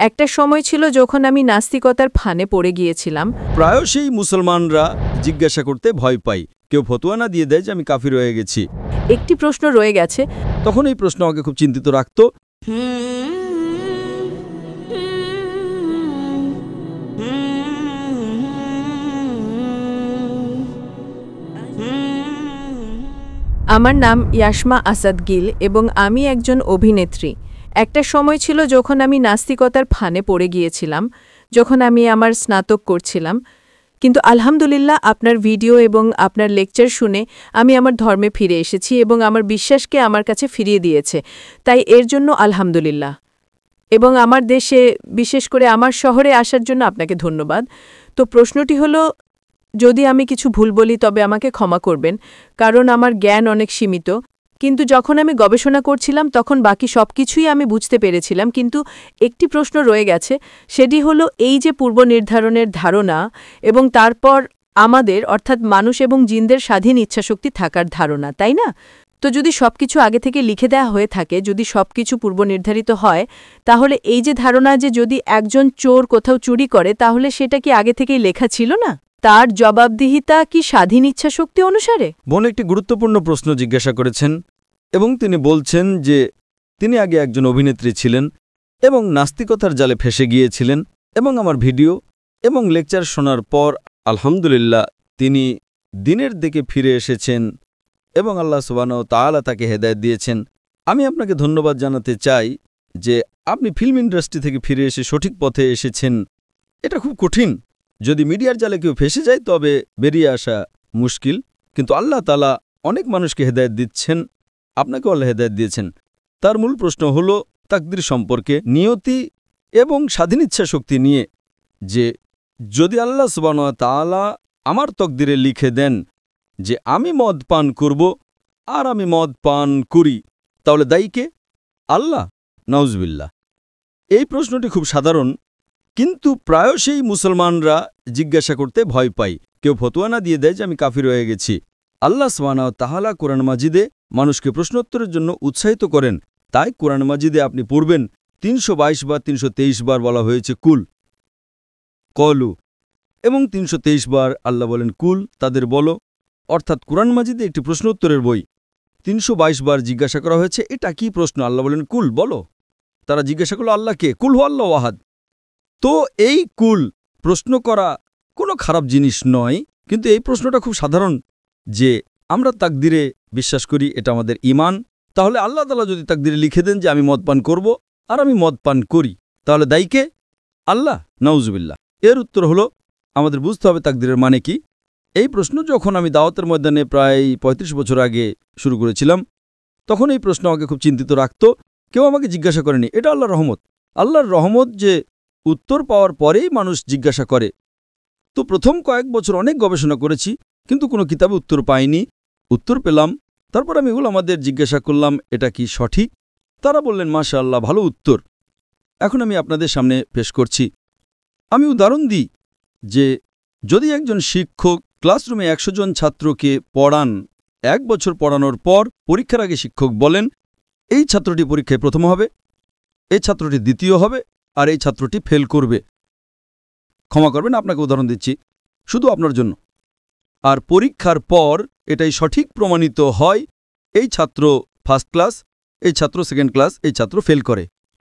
একটা সময় ছিল যখন আমি নাস্তিকতার ফাঁদে পড়ে গিয়েছিলাম। প্রায়শই মুসলমানরা জিজ্ঞাসা করতে ভয় পায়, কেউ ফতোয়া না দিয়ে দেয় যে আমি কাফির হয়ে গেছি। একটি প্রশ্ন রয়ে গেছে। তখন এই প্রশ্ন আমাকে খুব চিন্তিত রাখত। আমার নাম ইয়াসমা আসাদ গিল এবং আমি একজন অভিনেত্রী। একটা সময় ছিল যখন আমি নাস্তিকতার ফাঁদে পড়ে গিয়েছিলাম, যখন আমি আমার স্নাতক করছিলাম। কিন্তু আলহামদুলিল্লাহ আপনার ভিডিও এবং আপনার লেকচার শুনে আমি আমার ধর্মে ফিরে এসেছি এবং আমার বিশ্বাসকে আমার কাছে ফিরিয়ে দিয়েছে। তাই এর জন্য আলহামদুলিল্লাহ। এবং আমার দেশে, বিশেষ করে আমার শহরে আসার জন্য আপনাকে ধন্যবাদ। তো প্রশ্নটি হলো, যদি আমি কিছু ভুল বলি তবে আমাকে ক্ষমা করবেন, কারণ আমার জ্ঞান অনেক সীমিত। কিন্তু যখন আমি গবেষণা করছিলাম তখন বাকি সব কিছুই আমি বুঝতে পেরেছিলাম, কিন্তু একটি প্রশ্ন রয়ে গেছে। সেটি হলো এই যে পূর্বনির্ধারণের ধারণা এবং তারপর আমাদের অর্থাৎ মানুষ এবং জিনদের স্বাধীন ইচ্ছাশক্তি থাকার ধারণা, তাই না? তো যদি সবকিছু আগে থেকে লিখে দেওয়া হয়ে থাকে, যদি সবকিছু পূর্বনির্ধারিত হয়, তাহলে এই যে ধারণা যে যদি একজন চোর কোথাও চুরি করে তাহলে সেটা কি আগে থেকেই লেখা ছিল না? তার জবাবদিহিতা কি স্বাধীন ইচ্ছাশক্তি অনুসারে? বোন একটি গুরুত্বপূর্ণ প্রশ্ন জিজ্ঞাসা করেছেন এবং তিনি বলছেন যে তিনি আগে একজন অভিনেত্রী ছিলেন এবং নাস্তিকতার জালে ফেঁসে গিয়েছিলেন এবং আমার ভিডিও এবং লেকচার শোনার পর আলহামদুলিল্লাহ তিনি দিনের দিকে ফিরে এসেছেন এবং আল্লাহ সুবহানাহু ওয়া তাআলা তাকে হেদায়েত দিয়েছেন। আমি আপনাকে ধন্যবাদ জানাতে চাই যে আপনি ফিল্ম ইন্ডাস্ট্রি থেকে ফিরে এসে সঠিক পথে এসেছেন। এটা খুব কঠিন। যদি মিডিয়ার জালে কেউ ফেঁসে যায় তবে বেরিয়ে আসা মুশকিল, কিন্তু আল্লাহ তাআলা অনেক মানুষকে হেদায়েত দিচ্ছেন, আপনাকেও আল্লাহ হেদায়েত দিয়েছেন। তার মূল প্রশ্ন হল তাকদীর সম্পর্কে, নিয়তি এবং স্বাধীন ইচ্ছা শক্তি নিয়ে, যে যদি আল্লাহ সুবহানাহু ওয়া তাআলা আমার তকদিরে লিখে দেন যে আমি মদ পান করব আর আমি মদ পান করি, তাহলে দায়ী কে? আল্লাহ? নাউজুবিল্লাহ। এই প্রশ্নটি খুব সাধারণ, কিন্তু প্রায়শই মুসলমানরা জিজ্ঞাসা করতে ভয় পায়, কেউ ফতোয়া না দিয়ে দেয় যে আমি কাফির হয়ে গেছি। আল্লাহ সুবহানাহু ওয়া তাআলা কোরআন মাজিদে মানুষকে প্রশ্নোত্তরের জন্য উৎসাহিত করেন। তাই কোরআন মাজিদে আপনি পড়বেন ৩২২ বার ৩২৩ বার বলা হয়েছে কুল, কলু, এবং ৩২৩ বার আল্লাহ বলেন কুল, তাদের বলো। অর্থাৎ কোরআন মাজিদে একটি প্রশ্নোত্তরের বই। ৩২২ বার জিজ্ঞাসা করা হয়েছে এটা কি প্রশ্ন, আল্লাহ বলেন কুল, বলো। তারা জিজ্ঞাসা করল আল্লাহকে, কুল হু আল্লাহু আহাদ। তো এই কুল প্রশ্ন করা কোনো খারাপ জিনিস নয়, কিন্তু এই প্রশ্নটা খুব সাধারণ যে আমরা তাকদিরে বিশ্বাস করি, এটা আমাদের ঈমান। তাহলে আল্লাহ তাআলা যদি তাকদিরে লিখে দেন যে আমি মদ পান করব আর আমি মদ পান করি, তাহলে দায়ী কে? আল্লাহ? নাউজুবিল্লাহ। এর উত্তর হলো আমাদের বুঝতে হবে তাকদিরের মানে কি। এই প্রশ্ন যখন আমি দাওয়াতের ময়দানে প্রায় ৩৫ বছর আগে শুরু করেছিলাম, তখন এই প্রশ্ন আমাকে খুব চিন্তিত রাখত। কেউ আমাকে জিজ্ঞাসা করেনি। এটা আল্লাহর রহমত। আল্লাহর রহমত যে উত্তর পাওয়ার পরেই মানুষ জিজ্ঞাসা করে। তো প্রথম কয়েক বছর অনেক গবেষণা করেছি, কিন্তু কোনো কিতাবে উত্তর পাইনি। উত্তর পেলাম, তারপর আমি আমাদের জিজ্ঞাসা করলাম এটা কি সঠিক। তারা বললেন মাশাআল্লাহ, ভালো উত্তর। এখন আমি আপনাদের সামনে পেশ করছি। আমি উদাহরণ দিই যে যদি একজন শিক্ষক ক্লাসরুমে ১০০ জন ছাত্রকে পড়ান, ১ বছর পড়ানোর পর পরীক্ষার আগে শিক্ষক বলেন এই ছাত্রটি পরীক্ষায় প্রথম হবে, এই ছাত্রটি দ্বিতীয় হবে আর এই ছাত্রটি ফেল করবে। ক্ষমা করবেন, আপনাকে উদাহরণ দিচ্ছি শুধু আপনার জন্য। আর পরীক্ষার পর এটাই সঠিক প্রমাণিত হয় এই ছাত্র ফার্স্ট ক্লাস, এই ছাত্র সেকেন্ড ক্লাস, এই ছাত্র ফেল করে।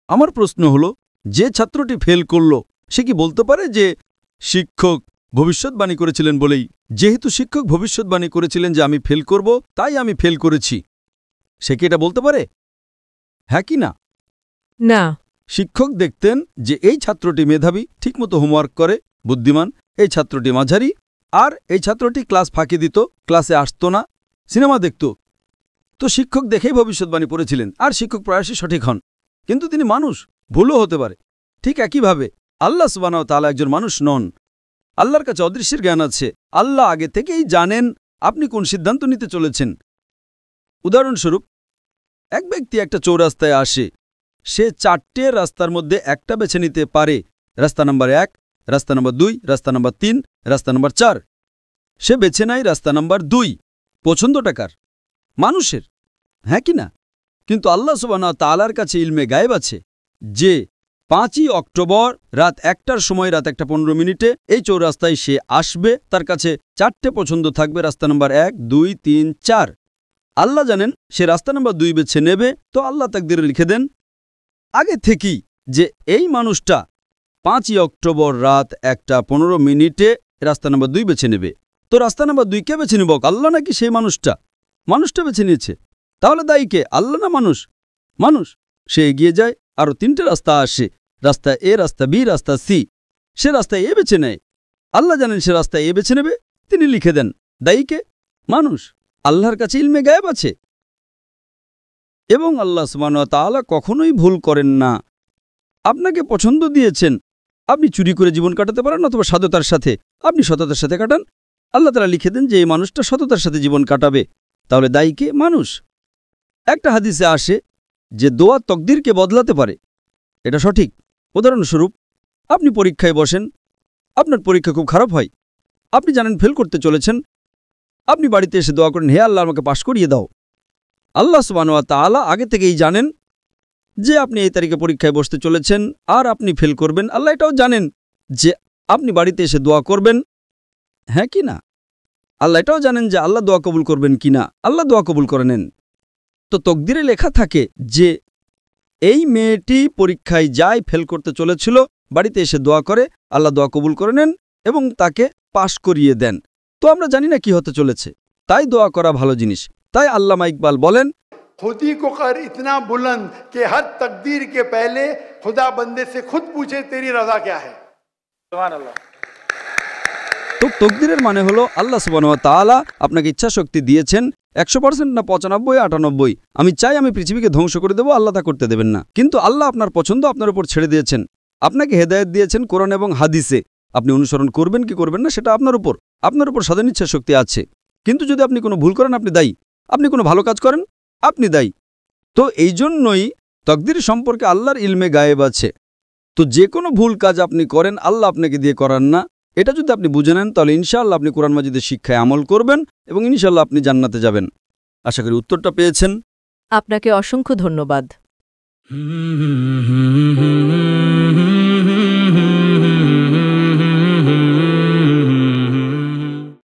আমার প্রশ্ন হলো, যে ছাত্রটি ফেল করল সে কি বলতে পারে যে শিক্ষক ভবিষ্যৎবাণী করেছিলেন বলেই, যেহেতু শিক্ষক ভবিষ্যৎবাণী করেছিলেন যে আমি ফেল করব তাই আমি ফেল করেছি, সে কি এটা বলতে পারে? হ্যাঁ কি না? না। শিক্ষক দেখতেন যে এই ছাত্রটি মেধাবী, ঠিকমতো হোমওয়ার্ক করে, বুদ্ধিমান, এই ছাত্রটি মাঝারি, আর এই ছাত্রটি ক্লাস ফাঁকি দিত, ক্লাসে আসতো না, সিনেমা দেখত। তো শিক্ষক দেখেই ভবিষ্যৎবাণী পড়েছিলেন, আর শিক্ষক প্রায়শই সঠিক হন। কিন্তু তিনি মানুষ, ভুলও হতে পারে। ঠিক একইভাবে আল্লাহ সুবহানাহু ওয়া তাআলা একজন মানুষ নন। আল্লাহর কাছে অদৃশ্যের জ্ঞান আছে। আল্লাহ আগে থেকেই জানেন আপনি কোন সিদ্ধান্ত নিতে চলেছেন। উদাহরণস্বরূপ, এক ব্যক্তি একটা চৌরাস্তায় আসে, সে ৪টে রাস্তার মধ্যে একটা বেছে নিতে পারে, রাস্তা নাম্বার ১, রাস্তা নাম্বার ২, রাস্তা নাম্বার ৩, রাস্তা নাম্বার ৪। সে বেছে নেয় রাস্তা নাম্বার ২। পছন্দটা কার? মানুষের, হ্যাঁ কি না? কিন্তু আল্লাহ সুবহানাহু ওয়া তাআলার কাছে ইলমে গায়েব আছে যে 5ই অক্টোবর রাত 1টার সময়, রাত 1:15 এই চৌরাস্তায় সে আসবে। তার কাছে 4টে পছন্দ থাকবে, রাস্তা নাম্বার 1, 2, 3, 4। আল্লাহ জানেন সে রাস্তা নাম্বার 2 বেছে নেবে। তো আল্লাহ তাকদিরে লিখে দেন আগে থেকেই যে এই মানুষটা 5ই অক্টোবর রাত 1:15 রাস্তা নাম্বার 2 বেছে নেবে। তো রাস্তা নাম্বার 2 কে বেছে নিব, আল্লাহ নাকি সেই মানুষটা? মানুষটা বেছে নিয়েছে। তাহলে দায়ী কে, আল্লাহ না মানুষ? মানুষ। সে এগিয়ে যায়, আরও 3টে রাস্তা আসে, রাস্তা এ, রাস্তা বি, রাস্তা সি। সে রাস্তা এ বেছে নেয়। আল্লাহ জানেন সে রাস্তা এ বেছে নেবে, তিনি লিখে দেন। দায়ী কে? মানুষ। আল্লাহর কাছে ইলমে গায়েব আছে এবং আল্লাহ সুবহানাহু ওয়া তাআলা কখনোই ভুল করেন না। আপনাকে পছন্দ দিয়েছেন, আপনি চুরি করে জীবন কাটাতে পারেন অথবা সততার সাথে, আপনি সততার সাথে কাটান। আল্লাহ তাআলা লিখে দেন যে এই মানুষটা সততার সাথে জীবন কাটাবে। তাহলে দায়ী কে? মানুষ। একটা হাদিসে আসে যে দোয়া তকদিরকে বদলাতে পারে, এটা সঠিক। উদাহরণস্বরূপ, আপনি পরীক্ষায় বসেন, আপনার পরীক্ষা খুব খারাপ হয়, আপনি জানেন ফেল করতে চলেছেন, আপনি বাড়িতে এসে দোয়া করেন, হে আল্লাহ আমাকে পাশ করিয়ে দাও। আল্লাহ সুবহানাহু ওয়া তাআলা আগে থেকেই জানেন যে আপনি এই তারিখে পরীক্ষায় বসতে চলেছেন আর আপনি ফেল করবেন। আল্লাহ এটাও জানেন যে আপনি বাড়িতে এসে দোয়া করবেন, হ্যাঁ কি না? আল্লাহ এটাও জানেন যে আল্লাহ দোয়া কবুল করবেন কি না। আল্লাহ দোয়া কবুল করে নেন। তো তকদিরে লেখা থাকে যে এই মেয়েটি পরীক্ষায় যায়, ফেল করতে চলেছিল, বাড়িতে এসে দোয়া করে, আল্লাহ দোয়া কবুল করে নেন এবং তাকে পাশ করিয়ে দেন। তো আমরা জানি না কি হতে চলেছে, তাই দোয়া করা ভালো জিনিস। তাই আল্লামা ইকবাল বলেন, खुदी को कर इतना बुलंद कि हर तकदीर के पहले खुदा बंदे से खुद पूछे तेरी रजा क्या है। सुभान अल्लाह। তো তকদিরের মানে হলো আল্লাহ সুবহানাহু ওয়া তাআলা আপনাকে ইচ্ছা শক্তি দিয়েছেন 100% না 95, 98। আমি চাই আমি পৃথিবীকে ধ্বংস করে দেব, আল্লাহ তা করতে দেবেন না। কিন্তু আল্লাহ আপনার পছন্দ আপনার উপর ছেড়ে দিয়েছেন, আপনাকে হেদায়েত দিয়েছেন কোরআন এবং হাদিসে। আপনি অনুসরণ করবেন কি করবেন না সেটা আপনার উপর স্বাধীন ইচ্ছা শক্তি আছে। কিন্তু যদি আপনি কোনো ভুল করেন আপনি দায়ী, আপনি কোনো ভালো কাজ করেন আপনি দায়ী। তো এই জন্যই তকদির সম্পর্কে আল্লাহর ইলমে গায়েব আছে। তো যে কোনো ভুল কাজ আপনি করেন আল্লাহ আপনাকে দিয়ে করান না। এটা যদি আপনি বুঝে নেন তাহলে ইনশাআল্লাহ আপনি কোরআন মাজিদের শিক্ষায় আমল করবেন এবং ইনশাআল্লাহ আপনি জান্নাতে যাবেন। আশা করি উত্তরটা পেয়েছেন। আপনাকে অসংখ্য ধন্যবাদ।